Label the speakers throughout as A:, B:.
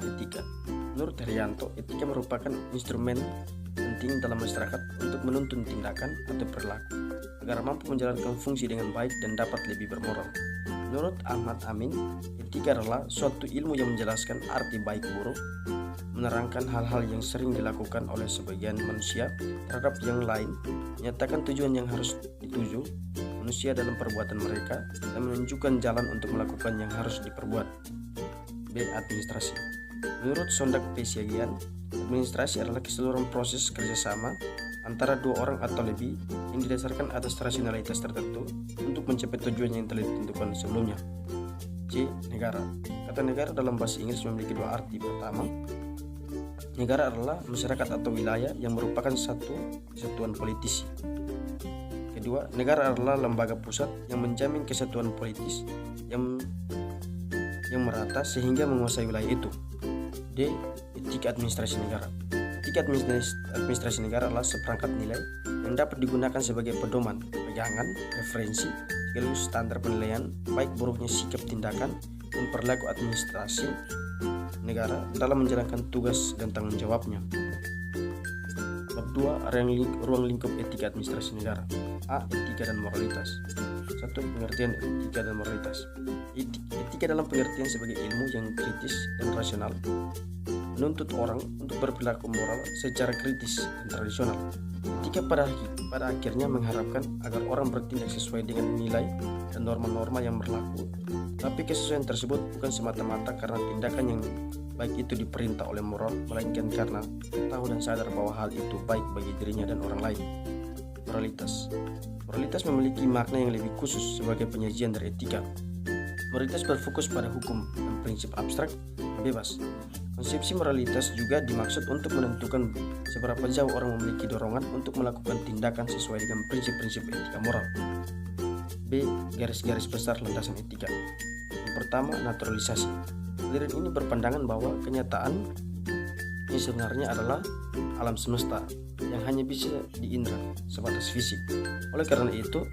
A: Etika. Menurut Herianto, etika merupakan instrumen penting dalam masyarakat untuk menuntun tindakan atau perilaku agar mampu menjalankan fungsi dengan baik dan dapat lebih bermoral. Menurut Ahmad Amin, etika adalah suatu ilmu yang menjelaskan arti baik buruk, menerangkan hal-hal yang sering dilakukan oleh sebagian manusia terhadap yang lain, menyatakan tujuan yang harus dituju manusia dalam perbuatan mereka, dan menunjukkan jalan untuk melakukan yang harus diperbuat. B. Administrasi. Menurut Sondag P. Siagian, administrasi adalah keseluruhan proses kerjasama antara dua orang atau lebih yang didasarkan atas rasionalitas tertentu untuk mencapai tujuan yang telah ditentukan sebelumnya. C. Negara. Kata negara dalam bahasa Inggris memiliki dua arti. Pertama, negara adalah masyarakat atau wilayah yang merupakan satu kesatuan politis. Kedua, negara adalah lembaga pusat yang menjamin kesatuan politis yang merata sehingga menguasai wilayah itu. D. Etika administrasi negara. Etika administrasi negara adalah seperangkat nilai yang dapat digunakan sebagai pedoman, pegangan, referensi, sekaligus standar penilaian baik buruknya sikap, tindakan, dan perilaku administrasi negara dalam menjalankan tugas dan tanggung jawabnya. Bab 2. Ruang lingkup etika administrasi negara. A. Etika dan moralitas. 1. Pengertian etika dan moralitas. Etika dalam pengertian sebagai ilmu yang kritis dan rasional, menuntut orang untuk berperilaku moral secara kritis dan tradisional. Etika pada akhirnya mengharapkan agar orang bertindak sesuai dengan nilai dan norma-norma yang berlaku, tapi kesesuaian tersebut bukan semata-mata karena tindakan yang baik itu diperintah oleh moral, melainkan karena tahu dan sadar bahwa hal itu baik bagi dirinya dan orang lain. Moralitas memiliki makna yang lebih khusus sebagai penyajian dari etika. Moralitas berfokus pada hukum dan prinsip abstrak dan bebas. Konsepsi moralitas juga dimaksud untuk menentukan seberapa jauh orang memiliki dorongan untuk melakukan tindakan sesuai dengan prinsip-prinsip etika moral. B. Garis-garis besar landasan etika. Yang pertama, naturalisasi. Aliran ini berpandangan bahwa kenyataan yang sebenarnya adalah alam semesta yang hanya bisa diindra sebatas fisik. Oleh karena itu,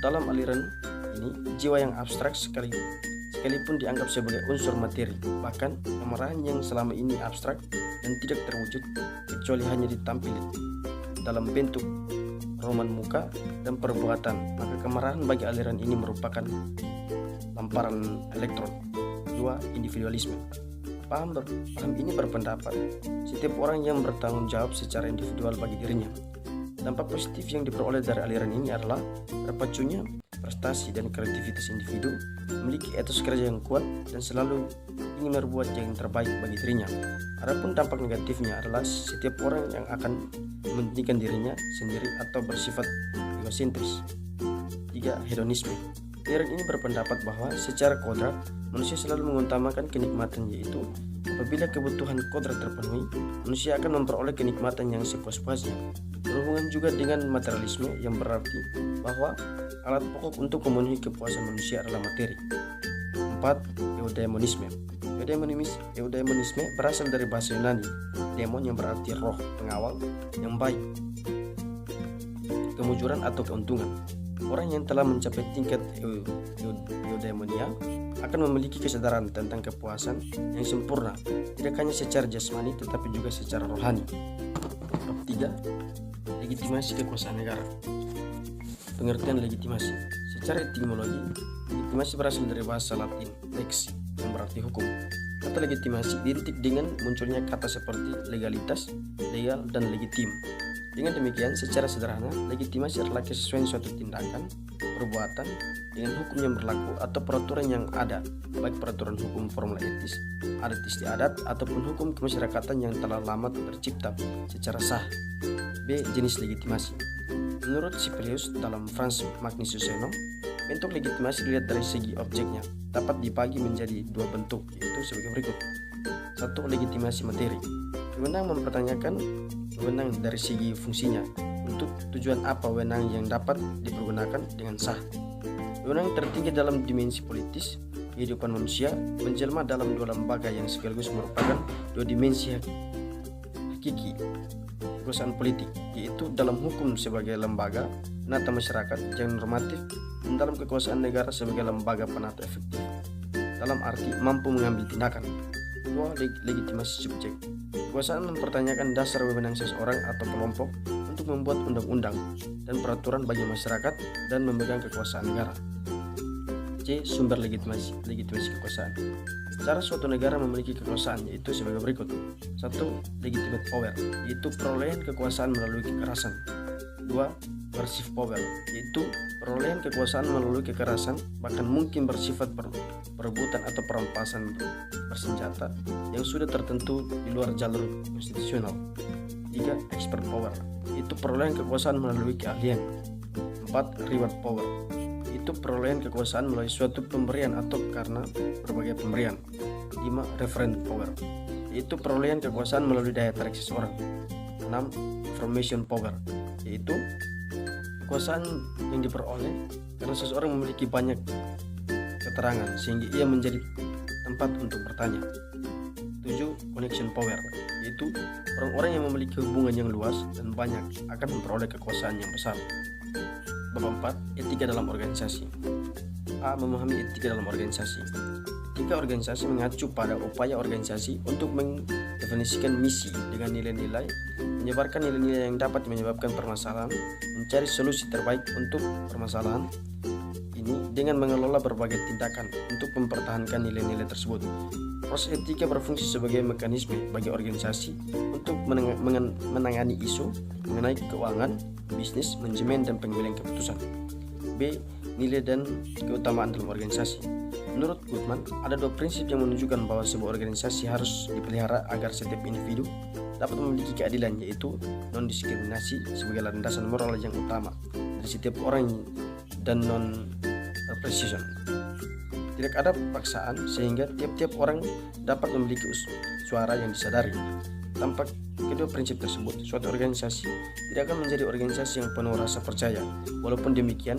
A: dalam aliran ini, jiwa yang abstrak sekalipun dianggap sebagai unsur materi. Bahkan kemarahan yang selama ini abstrak dan tidak terwujud kecuali hanya ditampil dalam bentuk roman muka dan perbuatan, maka kemarahan bagi aliran ini merupakan lamparan elektron. 2. Individualisme. Paham ini berpendapat setiap orang yang bertanggung jawab secara individual bagi dirinya. Dampak positif yang diperoleh dari aliran ini adalah terpacunya prestasi dan kreativitas individu, memiliki etos kerja yang kuat, dan selalu ingin berbuat yang terbaik bagi dirinya. Adapun dampak negatifnya adalah setiap orang yang akan mementingkan dirinya sendiri atau bersifat egosentris. 3. Hedonisme. Aliran ini berpendapat bahwa secara kodrat manusia selalu mengutamakan kenikmatan, yaitu apabila kebutuhan kodrat terpenuhi, manusia akan memperoleh kenikmatan yang sepuas-puasnya. Berhubungan juga dengan materialisme yang berarti bahwa alat pokok untuk memenuhi kepuasan manusia adalah materi. 4. Eudaimonisme. Eudaimonisme berasal dari bahasa Yunani, daimon yang berarti roh, pengawal, yang baik, kemujuran atau keuntungan. Orang yang telah mencapai tingkat eudaimonia akan memiliki kesadaran tentang kepuasan yang sempurna, tidak hanya secara jasmani tetapi juga secara rohani. Bab 3. Legitimasi kekuasaan negara. Pengertian legitimasi. Secara etimologi, legitimasi berasal dari bahasa Latin lex yang berarti hukum. Kata legitimasi dididik dengan munculnya kata seperti legalitas, legal, dan legitim. Dengan demikian, secara sederhana, legitimasi adalah kesesuaian suatu tindakan, perbuatan dengan hukum yang berlaku atau peraturan yang ada, baik peraturan hukum formula etis, adat istiadat, ataupun hukum kemasyarakatan yang telah lama tercipta secara sah. B. Jenis legitimasi. Menurut Sibelius dalam Franz Magnus Zeno, bentuk legitimasi dilihat dari segi objeknya dapat dibagi menjadi dua bentuk, yaitu sebagai berikut. 1. Legitimasi materi. Wewenang mempertanyakan wewenang dari segi fungsinya, untuk tujuan apa wewenang yang dapat dipergunakan dengan sah. Wewenang tertinggi dalam dimensi politis kehidupan manusia menjelma dalam dua lembaga yang sekaligus merupakan dua dimensi hakiki kekuasaan politik, yaitu dalam hukum sebagai lembaga penata masyarakat yang normatif dan dalam kekuasaan negara sebagai lembaga penata efektif, dalam arti mampu mengambil tindakan. 2. Legitimasi subjek. Kekuasaan mempertanyakan dasar wewenang seseorang atau kelompok untuk membuat undang-undang dan peraturan bagi masyarakat dan memegang kekuasaan negara. C. Sumber legitimasi kekuasaan. Cara suatu negara memiliki kekuasaan yaitu sebagai berikut. 1. Legitimate power, yaitu perolehan kekuasaan melalui kekerasan. 2. Coercive power, yaitu perolehan kekuasaan melalui kekerasan, bahkan mungkin bersifat perebutan atau perampasan bersenjata yang sudah tertentu di luar jalur konstitusional. 3. Expert power, yaitu perolehan kekuasaan melalui keahlian. 4. Reward power, itu perolehan kekuasaan melalui suatu pemberian atau karena berbagai pemberian. 5. Referent power, yaitu perolehan kekuasaan melalui daya tarik seseorang. 6. Information power, yaitu kekuasaan yang diperoleh karena seseorang memiliki banyak keterangan sehingga ia menjadi tempat untuk bertanya. 7. Connection power, yaitu orang-orang yang memiliki hubungan yang luas dan banyak akan memperoleh kekuasaan yang besar. Bab 4. Etika dalam organisasi. A. Memahami etika dalam organisasi. Etika organisasi mengacu pada upaya organisasi untuk mendefinisikan misi dengan nilai-nilai, menyebarkan nilai-nilai yang dapat menyebabkan permasalahan, mencari solusi terbaik untuk permasalahan ini dengan mengelola berbagai tindakan untuk mempertahankan nilai-nilai tersebut. Proses etika berfungsi sebagai mekanisme bagi organisasi untuk menangani isu mengenai keuangan, bisnis, manajemen, dan pengambilan keputusan. B. Nilai dan keutamaan dalam organisasi. Menurut Goodman, ada 2 prinsip yang menunjukkan bahwa sebuah organisasi harus dipelihara agar setiap individu dapat memiliki keadilan, yaitu non-diskriminasi sebagai landasan moral yang utama dari setiap orang dan non-repression. Tidak ada paksaan sehingga tiap-tiap orang dapat memiliki suara yang disadari. Tanpa kedua prinsip tersebut, suatu organisasi tidak akan menjadi organisasi yang penuh rasa percaya. Walaupun demikian,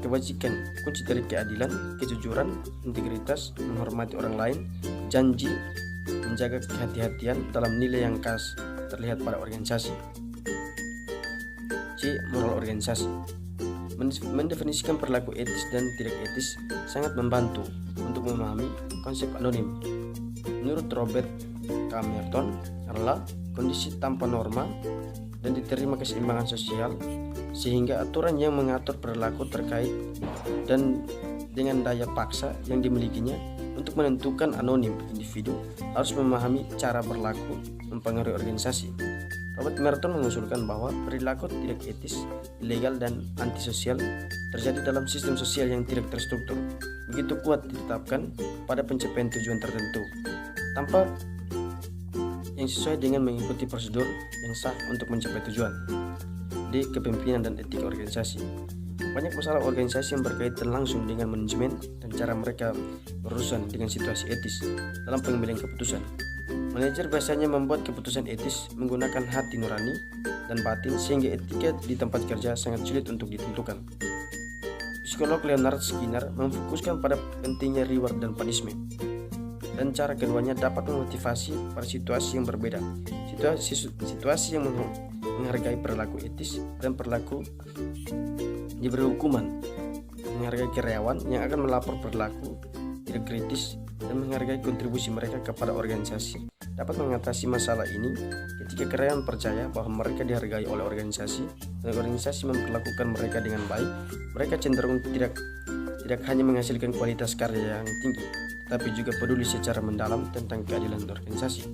A: kebajikan, kunci dari keadilan, kejujuran, integritas, menghormati orang lain, janji, menjaga kehati-hatian dalam nilai yang khas terlihat pada organisasi. C. Moral organisasi. Mendefinisikan perilaku etis dan tidak etis sangat membantu untuk memahami konsep anonim. Menurut Robert K. Merton adalah kondisi tanpa norma dan diterima keseimbangan sosial sehingga aturan yang mengatur perilaku terkait dan dengan daya paksa yang dimilikinya untuk menentukan anonim individu harus memahami cara berlaku mempengaruhi organisasi. Robert Merton mengusulkan bahwa perilaku tidak etis, ilegal, dan antisosial terjadi dalam sistem sosial yang tidak terstruktur, begitu kuat ditetapkan pada pencapaian tujuan tertentu, tanpa yang sesuai dengan mengikuti prosedur yang sah untuk mencapai tujuan. D. Kepemimpinan dan etika organisasi. Banyak masalah organisasi yang berkaitan langsung dengan manajemen dan cara mereka berurusan dengan situasi etis dalam pengambilan keputusan. Manajer biasanya membuat keputusan etis menggunakan hati nurani dan batin sehingga etika di tempat kerja sangat sulit untuk ditentukan. Psikolog Leonard Skinner memfokuskan pada pentingnya reward dan punishment, dan cara keduanya dapat memotivasi pada situasi yang berbeda. Situasi yang menghargai perilaku etis dan perilaku diberi hukuman, menghargai karyawan yang akan melapor perilaku tidak kritis, dan menghargai kontribusi mereka kepada organisasi dapat mengatasi masalah ini ketika karyawan percaya bahwa mereka dihargai oleh organisasi dan organisasi memperlakukan mereka dengan baik. Mereka cenderung tidak hanya menghasilkan kualitas karya yang tinggi, tapi juga peduli secara mendalam tentang keadilan organisasi.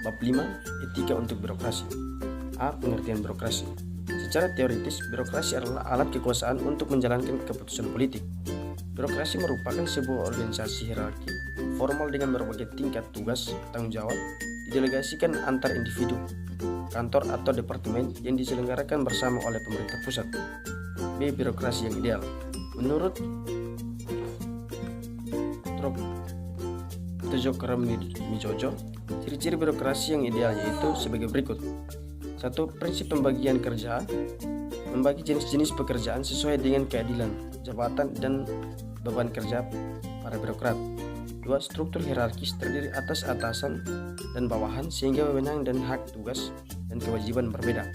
A: Bab 5. Etika untuk birokrasi. A. Pengertian birokrasi. Secara teoritis, birokrasi adalah alat kekuasaan untuk menjalankan keputusan politik. Birokrasi merupakan sebuah organisasi hierarki formal dengan berbagai tingkat tugas tanggung jawab didelegasikan antar individu, kantor atau departemen yang diselenggarakan bersama oleh pemerintah pusat. B. Birokrasi yang ideal. Menurut Mijojo, ciri-ciri birokrasi yang ideal yaitu sebagai berikut. 1. Prinsip pembagian kerja, membagi jenis-jenis pekerjaan sesuai dengan keadilan jabatan dan beban kerja para birokrat. 2. Struktur hierarkis terdiri atas atasan dan bawahan sehingga wewenang dan hak tugas dan kewajiban berbeda.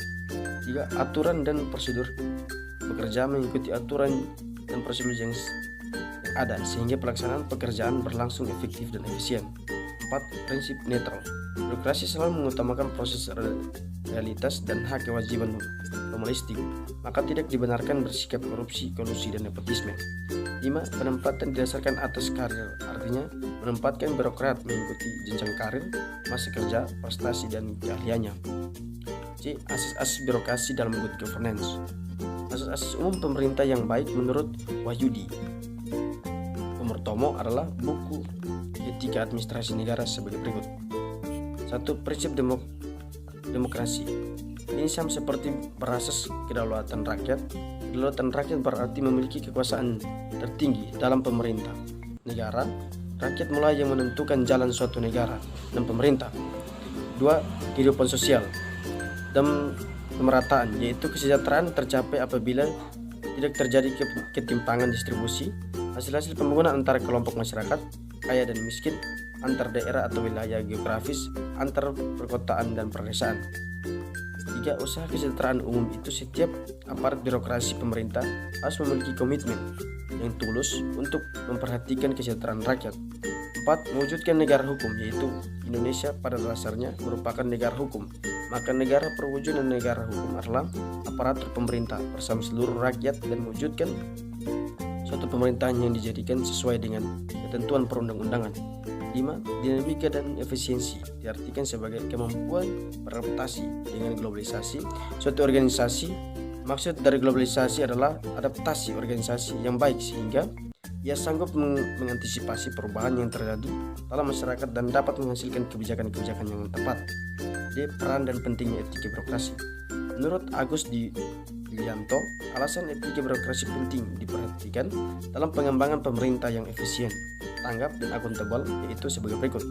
A: 3. Aturan dan prosedur bekerja mengikuti aturan dan prosedur yang ada sehingga pelaksanaan pekerjaan berlangsung efektif dan efisien. 4. Prinsip netral. Birokrasi selalu mengutamakan proses realitas dan hak kewajiban formalistik, maka tidak dibenarkan bersikap korupsi, kolusi, dan nepotisme. 5. Penempatan didasarkan atas karir, artinya menempatkan birokrat mengikuti jenjang karir, masa kerja, prestasi, dan keahliannya. C. Asas-asas birokrasi dalam good governance. Asas-asas umum pemerintah yang baik menurut Wahyudi Purnomo adalah buku Etika Administrasi Negara sebagai berikut. 1. Prinsip demokrasi. Ini sama seperti berasas kedaulatan rakyat. Kedaulatan rakyat berarti memiliki kekuasaan tertinggi dalam pemerintah negara. Rakyat mulai yang menentukan jalan suatu negara dan pemerintah. 2. Kehidupan sosial dan pemerataan, yaitu kesejahteraan tercapai apabila tidak terjadi ketimpangan distribusi hasil-hasil pembangunan antara kelompok masyarakat kaya dan miskin, antar daerah atau wilayah geografis, antar perkotaan dan pedesaan. 3. Usaha kesejahteraan umum itu setiap aparat birokrasi pemerintah harus memiliki komitmen yang tulus untuk memperhatikan kesejahteraan rakyat. 4. Mewujudkan negara hukum, yaitu Indonesia pada dasarnya merupakan negara hukum. Maka negara perwujudan negara hukum adalah aparatur pemerintah bersama seluruh rakyat dan mewujudkan suatu pemerintahan yang dijadikan sesuai dengan ketentuan perundang-undangan. 5. Dinamika dan efisiensi diartikan sebagai kemampuan beradaptasi dengan globalisasi suatu organisasi. Maksud dari globalisasi adalah adaptasi organisasi yang baik sehingga ia sanggup mengantisipasi perubahan yang terjadi dalam masyarakat dan dapat menghasilkan kebijakan-kebijakan yang tepat. D. Peran dan pentingnya etika birokrasi. Menurut Agus Dwianto, alasan etika birokrasi penting diperhatikan dalam pengembangan pemerintah yang efisien, tanggap, dan akuntabel, yaitu sebagai berikut.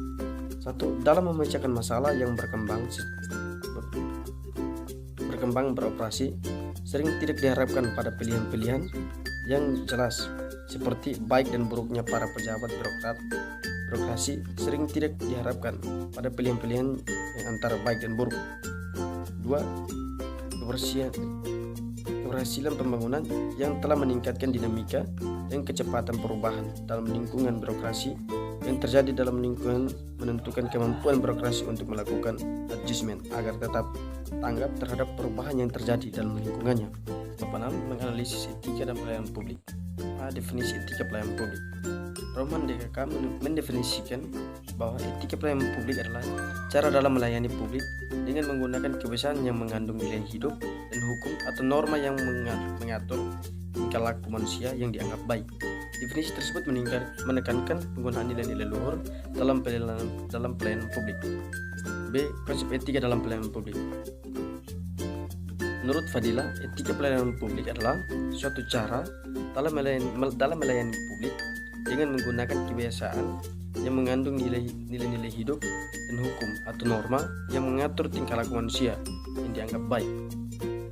A: 1. Dalam memecahkan masalah yang berkembang beroperasi, sering tidak diharapkan pada pilihan-pilihan yang jelas, seperti baik dan buruknya para pejabat birokrasi sering tidak diharapkan pada pilihan-pilihan yang antara baik dan buruk. 2. Keberhasilan pembangunan yang telah meningkatkan dinamika dan kecepatan perubahan dalam lingkungan birokrasi yang terjadi dalam lingkungan menentukan kemampuan birokrasi untuk melakukan adjustment agar tetap tanggap terhadap perubahan yang terjadi dalam lingkungannya. 6. Menganalisis etika dan pelayanan publik. Definisi etika pelayanan publik. Roman DKK mendefinisikan bahwa etika pelayanan publik adalah cara dalam melayani publik dengan menggunakan kebiasaan yang mengandung nilai hidup dan hukum atau norma yang mengatur tingkah laku manusia yang dianggap baik. Definisi tersebut menekankan penggunaan nilai-nilai luhur dalam pelayanan publik. B. Konsep etika dalam pelayanan publik. Menurut Fadila, etika pelayanan publik adalah suatu cara dalam melayani publik dengan menggunakan kebiasaan yang mengandung nilai-nilai hidup dan hukum atau norma yang mengatur tingkah laku manusia yang dianggap baik.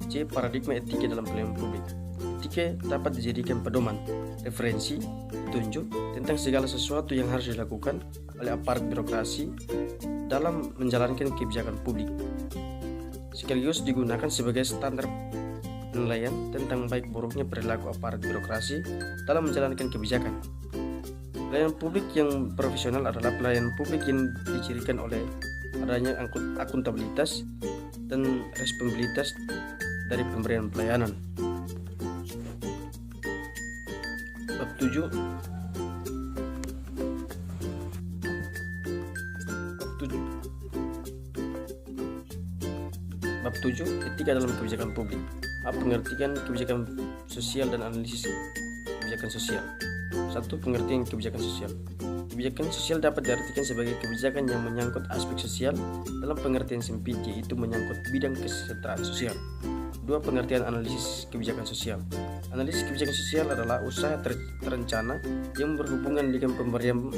A: C. Paradigma etika dalam pelayanan publik. Etika dapat dijadikan pedoman, referensi, petunjuk tentang segala sesuatu yang harus dilakukan oleh aparat birokrasi dalam menjalankan kebijakan publik, sekaligus digunakan sebagai standar penilaian tentang baik buruknya perilaku aparat birokrasi dalam menjalankan kebijakan. Pelayanan publik yang profesional adalah pelayanan publik yang dicirikan oleh adanya akuntabilitas dan responsibilitas dari pemberian pelayanan. Bab 7. Bab 7. Etika dalam kebijakan publik. Pengertian kebijakan sosial dan analisis kebijakan sosial. 1. Pengertian kebijakan sosial. Kebijakan sosial dapat diartikan sebagai kebijakan yang menyangkut aspek sosial dalam pengertian sempit, yaitu menyangkut bidang kesejahteraan sosial. 2. Pengertian analisis kebijakan sosial. Analisis kebijakan sosial adalah usaha terencana yang berhubungan dengan pemberian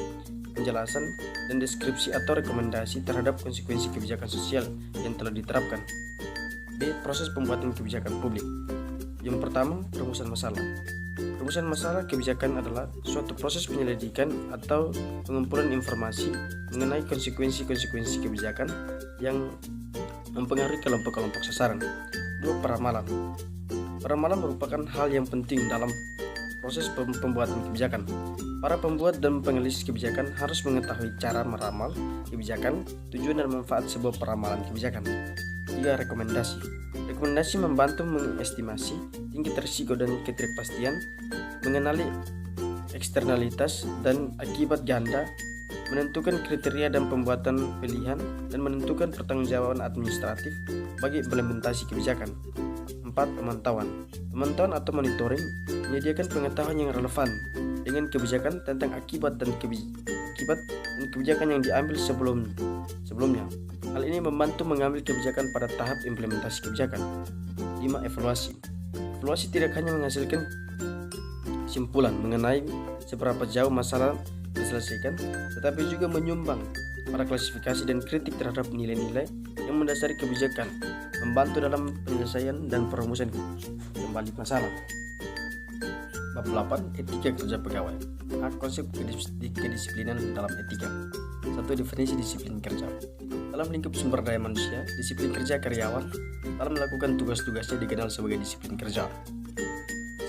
A: penjelasan dan deskripsi atau rekomendasi terhadap konsekuensi kebijakan sosial yang telah diterapkan. B. Proses pembuatan kebijakan publik. Yang pertama, perumusan masalah. Perumusan masalah kebijakan adalah suatu proses penyelidikan atau pengumpulan informasi mengenai konsekuensi-konsekuensi kebijakan yang mempengaruhi kelompok-kelompok sasaran. 2. Peramalan. Peramalan merupakan hal yang penting dalam proses pembuatan kebijakan. Para pembuat dan pengelis kebijakan harus mengetahui cara meramal kebijakan, tujuan dan manfaat sebuah peramalan kebijakan. 3. Rekomendasi. Rekomendasi membantu mengestimasi tingkat risiko dan ketidakpastian, mengenali eksternalitas dan akibat ganda, menentukan kriteria dan pembuatan pilihan, dan menentukan pertanggungjawaban administratif bagi implementasi kebijakan. 4. Pemantauan. Pemantauan atau monitoring menyediakan pengetahuan yang relevan dengan kebijakan tentang akibat dan kebijakan yang diambil sebelumnya. Hal ini membantu mengambil kebijakan pada tahap implementasi kebijakan. 5. Evaluasi. Evaluasi tidak hanya menghasilkan kesimpulan mengenai seberapa jauh masalah diselesaikan, tetapi juga menyumbang pada klasifikasi dan kritik terhadap nilai-nilai yang mendasari kebijakan, membantu dalam penyelesaian dan perumusan kembali masalah. Bab 8. Etika kerja pegawai. Konsep kedisiplinan dalam etika. 1. Definisi disiplin kerja. Dalam lingkup sumber daya manusia, disiplin kerja karyawan dalam melakukan tugas-tugasnya dikenal sebagai disiplin kerja.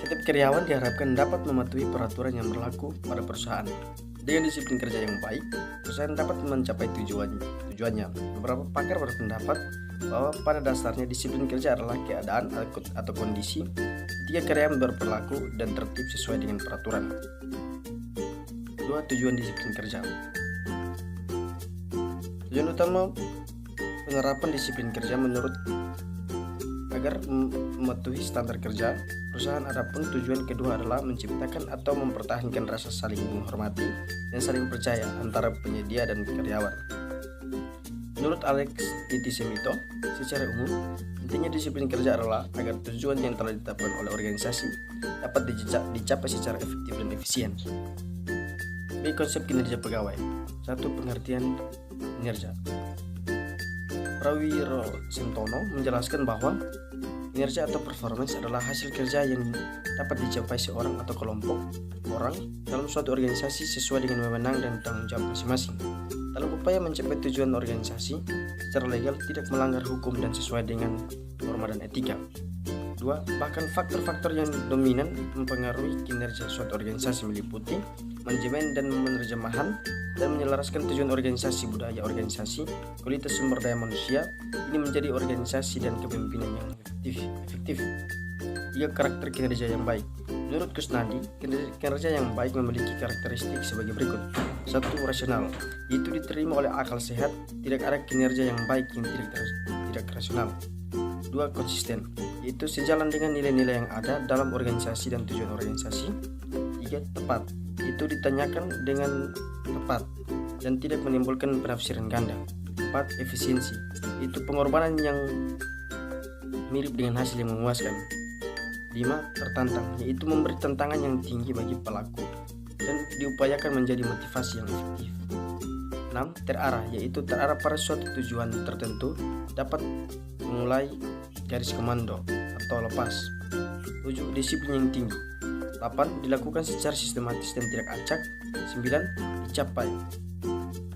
A: Setiap karyawan diharapkan dapat mematuhi peraturan yang berlaku pada perusahaan. Dengan disiplin kerja yang baik, perusahaan dapat mencapai tujuannya. Beberapa pakar berpendapat bahwa pada dasarnya disiplin kerja adalah keadaan atau kondisi ketika karyawan berperilaku dan tertib sesuai dengan peraturan. 2. Tujuan disiplin kerja. Tujuan utama penerapan disiplin kerja menurut agar mematuhi standar kerja perusahaan. Adapun tujuan kedua adalah menciptakan atau mempertahankan rasa saling menghormati dan saling percaya antara penyedia dan karyawan. Menurut Alex Nitisemito, secara umum intinya disiplin kerja adalah agar tujuan yang telah ditetapkan oleh organisasi dapat dicapai secara efektif dan efisien. B. Konsep kinerja pegawai. 1. Pengertian kinerja. Prawiro Sentono menjelaskan bahwa kinerja atau performance adalah hasil kerja yang dapat dicapai seorang atau kelompok orang dalam suatu organisasi sesuai dengan wewenang dan tanggung jawab masing-masing, dalam upaya mencapai tujuan organisasi secara legal, tidak melanggar hukum dan sesuai dengan norma dan etika. 2. Bahkan faktor-faktor yang dominan mempengaruhi kinerja suatu organisasi meliputi manajemen dan menerjemahkan dan menyelaraskan tujuan organisasi, budaya organisasi, kualitas sumber daya manusia. Ini menjadi organisasi dan kepemimpinan yang efektif. 3. Karakter kinerja yang baik. Menurut Kusnadi, kinerja yang baik memiliki karakteristik sebagai berikut. 1. Rasional, yaitu diterima oleh akal sehat. Tidak ada kinerja yang baik yang tidak rasional. 2. Konsisten, yaitu sejalan dengan nilai-nilai yang ada dalam organisasi dan tujuan organisasi. 3. Tepat, itu ditanyakan dengan tepat dan tidak menimbulkan penafsiran ganda. 4. Efisiensi, itu pengorbanan yang mirip dengan hasil yang memuaskan. 5. Tertantang, yaitu memberi tantangan yang tinggi bagi pelaku dan diupayakan menjadi motivasi yang efektif. 6. Terarah, yaitu terarah pada suatu tujuan tertentu, dapat memulai garis komando atau lepas. 7. Disiplin yang tinggi. 8. Dilakukan secara sistematis dan tidak acak. 9.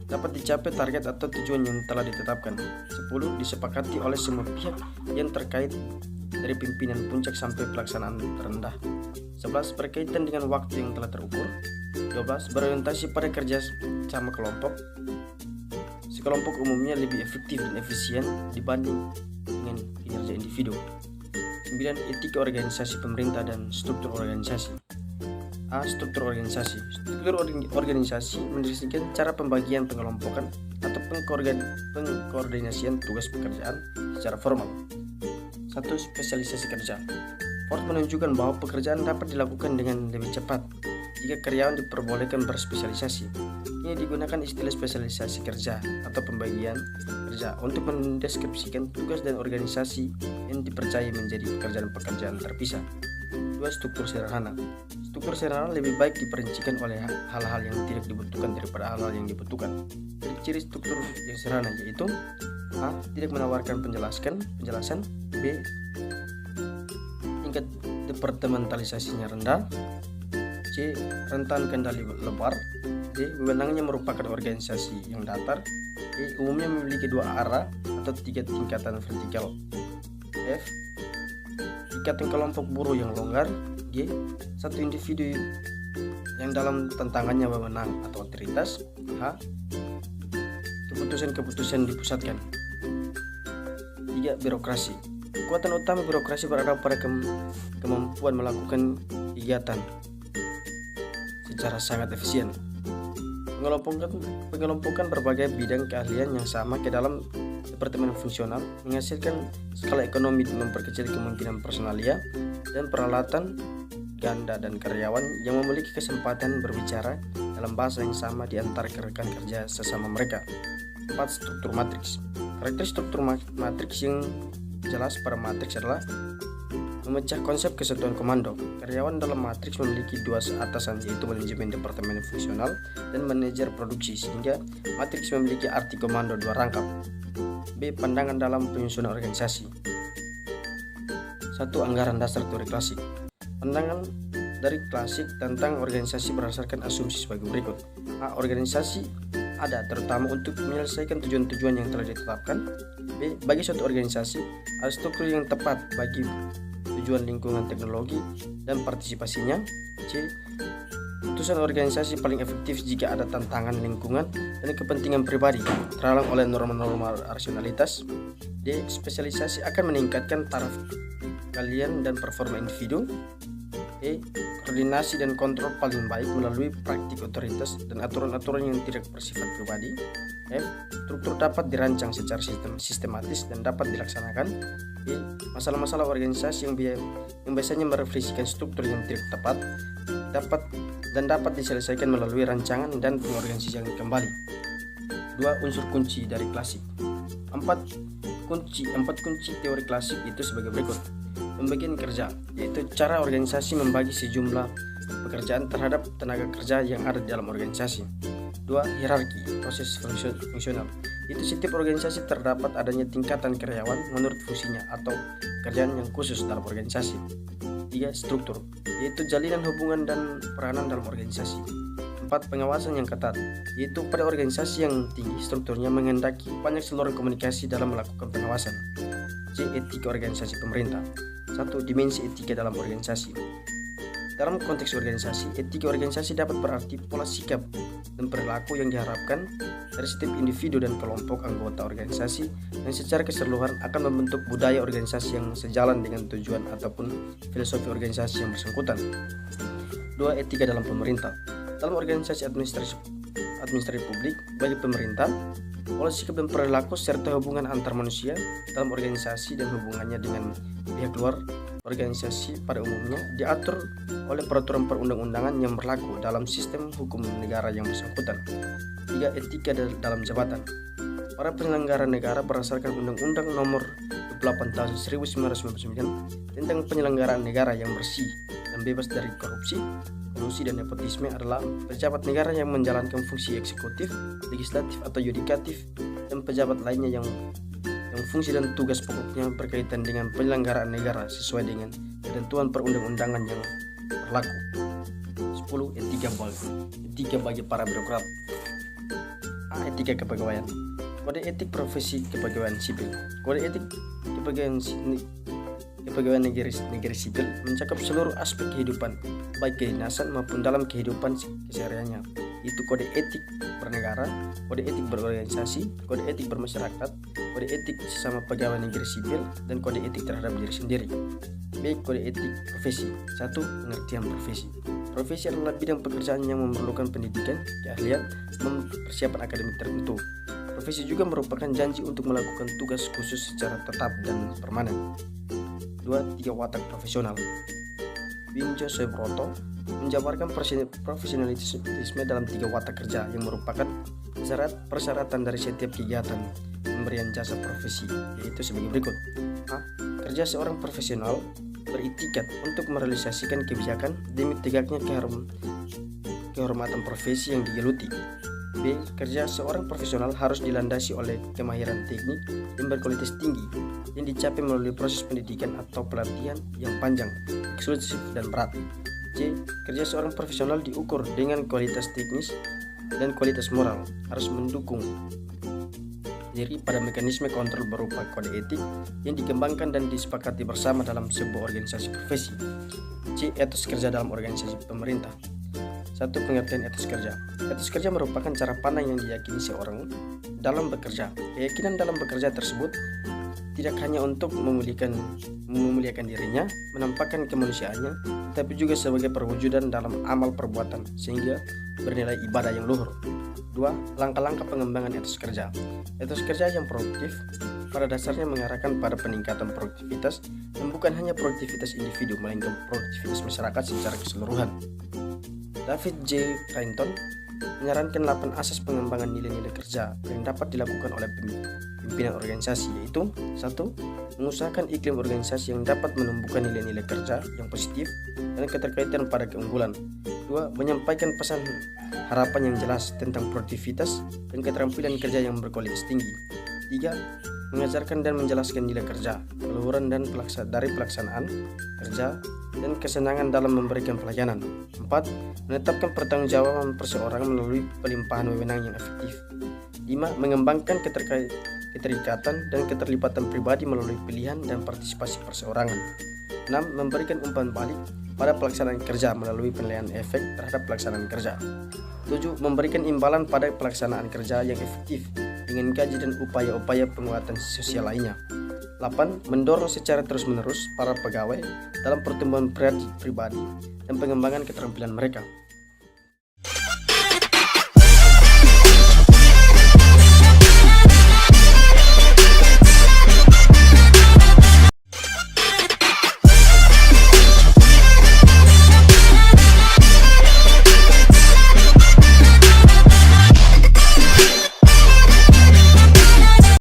A: Dapat dicapai target atau tujuan yang telah ditetapkan. 10. Disepakati oleh semua pihak yang terkait dari pimpinan puncak sampai pelaksanaan terendah. 11. Berkaitan dengan waktu yang telah terukur. 12. Berorientasi pada kerja sama kelompok. Sekelompok umumnya lebih efektif dan efisien dibanding dengan kinerja individu. 9. Etika organisasi pemerintah dan struktur organisasi. A. Struktur organisasi. Struktur organisasi mendeskripsikan cara pembagian, pengelompokan atau pengkoordinasian tugas pekerjaan secara formal. 1. Spesialisasi kerja. Ford menunjukkan bahwa pekerjaan dapat dilakukan dengan lebih cepat jika karyawan diperbolehkan berspesialisasi. Ini digunakan istilah spesialisasi kerja atau pembagian kerja untuk mendeskripsikan tugas dan organisasi yang dipercaya menjadi pekerjaan-pekerjaan terpisah. 2. Struktur sederhana. Struktur sederhana lebih baik diperincikan oleh hal-hal yang tidak dibutuhkan daripada hal-hal yang dibutuhkan. Ciri struktur yang sederhana yaitu: A. Tidak menawarkan penjelasan. B. Tingkat departementalisasinya rendah. C. Rentan kendali lebar. D. Wewenangnya merupakan organisasi yang datar. E. Umumnya memiliki 2 arah atau 3 tingkatan vertikal. F. Ikatan kelompok buruh yang longgar. G. G. Satu individu yang dalam tantangannya memenang atau otoritas. H. Keputusan-keputusan dipusatkan. 3. Birokrasi. Kekuatan utama birokrasi berada pada kemampuan melakukan kegiatan secara sangat efisien. Pengelompokan berbagai bidang keahlian yang sama ke dalam departemen fungsional menghasilkan skala ekonomi, memperkecil kemungkinan personalia dan peralatan ganda dan karyawan yang memiliki kesempatan berbicara dalam bahasa yang sama di antara rekan kerja sesama mereka. 4. Struktur matriks. Karakter struktur matriks yang jelas pada matriks adalah memecah konsep kesatuan komando. Karyawan dalam matriks memiliki dua atasan, yaitu manajemen departemen fungsional dan manajer produksi, sehingga matriks memiliki arti komando dua rangkap. B. Pandangan dalam penyusunan organisasi. 1. Anggaran dasar teori klasik. Pandangan dari klasik tentang organisasi berdasarkan asumsi sebagai berikut. A. Organisasi ada terutama untuk menyelesaikan tujuan-tujuan yang telah ditetapkan. B. Bagi suatu organisasi ada struktur yang tepat bagi tujuan lingkungan teknologi dan partisipasinya. C. Putusan organisasi paling efektif jika ada tantangan lingkungan dan kepentingan pribadi terhalang oleh norma-norma rasionalitas. D. Spesialisasi akan meningkatkan taraf kalian dan performa individu. E. Koordinasi dan kontrol paling baik melalui praktik otoritas dan aturan-aturan yang tidak bersifat pribadi. F. Struktur dapat dirancang secara sistematis dan dapat dilaksanakan. E. Masalah-masalah organisasi yang biasanya merefleksikan struktur yang tidak tepat dapat diselesaikan melalui rancangan dan pengorganisasian kembali. 2. Unsur kunci dari klasik. 4 kunci teori klasik itu sebagai berikut. Pembagian kerja, yaitu cara organisasi membagi sejumlah pekerjaan terhadap tenaga kerja yang ada di dalam organisasi. 2. Hierarki, proses fungsional, itu setiap organisasi terdapat adanya tingkatan karyawan menurut fungsinya atau pekerjaan yang khusus dalam organisasi. 3. Struktur, yaitu jalinan hubungan dan peranan dalam organisasi. 4. Pengawasan yang ketat, yaitu pada organisasi yang tinggi strukturnya menghendaki banyak saluran komunikasi dalam melakukan pengawasan. C. Etika organisasi pemerintah. 1. Dimensi etika dalam organisasi. Dalam konteks organisasi, etika organisasi dapat berarti pola sikap dan perilaku yang diharapkan dari setiap individu dan kelompok anggota organisasi yang secara keseluruhan akan membentuk budaya organisasi yang sejalan dengan tujuan ataupun filosofi organisasi yang bersangkutan. 2. Etika dalam pemerintah. Dalam organisasi administrasi publik bagi pemerintah, pola sikap dan perilaku serta hubungan antar manusia dalam organisasi dan hubungannya dengan pihak luar organisasi pada umumnya diatur oleh peraturan perundang-undangan yang berlaku dalam sistem hukum negara yang bersangkutan. 3. Etika dalam jabatan. Para penyelenggara negara berdasarkan Undang-Undang Nomor 28 Tahun 1999 tentang penyelenggaraan negara yang bersih dan bebas dari korupsi, kolusi dan nepotisme adalah pejabat negara yang menjalankan fungsi eksekutif, legislatif atau yudikatif, dan pejabat lainnya yang fungsi dan tugas pokoknya berkaitan dengan penyelenggaraan negara sesuai dengan ketentuan perundang-undangan yang berlaku. 10. Etika bagi para birokrat. A. Etika kepegawaian. Kode etik profesi kepegawaian sipil. Kode etik kepegawaian negeri sipil mencakup seluruh aspek kehidupan, baik kedinasan maupun dalam kehidupan kesehariannya. Itu kode etik bernegara, kode etik berorganisasi, kode etik bermasyarakat, kode etik sesama pegawai negeri sipil, dan kode etik terhadap diri sendiri. B. Kode etik profesi. 1. Pengertian profesi. Profesi adalah bidang pekerjaan yang memerlukan pendidikan, keahlian, dan persiapan akademik tertentu. Profesi juga merupakan janji untuk melakukan tugas khusus secara tetap dan permanen. 2. 3 watak profesional. Winjo Sebroto menjabarkan profesionalisme dalam 3 watak kerja yang merupakan persyaratan dari setiap kegiatan pemberian jasa profesi, yaitu sebagai berikut. A. Kerja seorang profesional beritikat untuk merealisasikan kebijakan demi tegaknya kehormatan profesi yang digeluti. B. Kerja seorang profesional harus dilandasi oleh kemahiran teknik yang berkualitas tinggi yang dicapai melalui proses pendidikan atau pelatihan yang panjang, eksklusif, dan berat. C. Kerja seorang profesional diukur dengan kualitas teknis dan kualitas moral, harus mendukung diri pada mekanisme kontrol berupa kode etik yang dikembangkan dan disepakati bersama dalam sebuah organisasi profesi. C. Etos kerja dalam organisasi pemerintah. 1. Pengertian etos kerja. Etos kerja merupakan cara pandang yang diyakini seorang dalam bekerja. Keyakinan dalam bekerja tersebut tidak hanya untuk memuliakan dirinya, menampakkan kemanusiaannya, tapi juga sebagai perwujudan dalam amal perbuatan sehingga bernilai ibadah yang luhur. 2. Langkah-langkah pengembangan etos kerja. Etos kerja yang produktif pada dasarnya mengarahkan pada peningkatan produktivitas dan bukan hanya produktivitas individu melainkan produktivitas masyarakat secara keseluruhan. David J. Creighton menyarankan 8 asas pengembangan nilai-nilai kerja yang dapat dilakukan oleh pimpinan organisasi, yaitu 1. Mengusahakan iklim organisasi yang dapat menumbuhkan nilai-nilai kerja yang positif dan keterkaitan pada keunggulan. 2. Menyampaikan pesan harapan yang jelas tentang produktivitas dan keterampilan kerja yang berkualitas tinggi. 3. Mengajarkan dan menjelaskan nilai kerja, keluhuran dan dari pelaksanaan kerja, dan kesenangan dalam memberikan pelayanan. 4. Menetapkan pertanggungjawaban perseorangan melalui pelimpahan wewenang yang efektif. 5. Mengembangkan keterikatan dan keterlibatan pribadi melalui pilihan dan partisipasi perseorangan. 6. Memberikan umpan balik pada pelaksanaan kerja melalui penilaian efek terhadap pelaksanaan kerja. 7. Memberikan imbalan pada pelaksanaan kerja yang efektif dengan gaji dan upaya-upaya penguatan sosial lainnya. 8. Mendorong secara terus-menerus para pegawai dalam pertumbuhan pribadi dan pengembangan keterampilan mereka.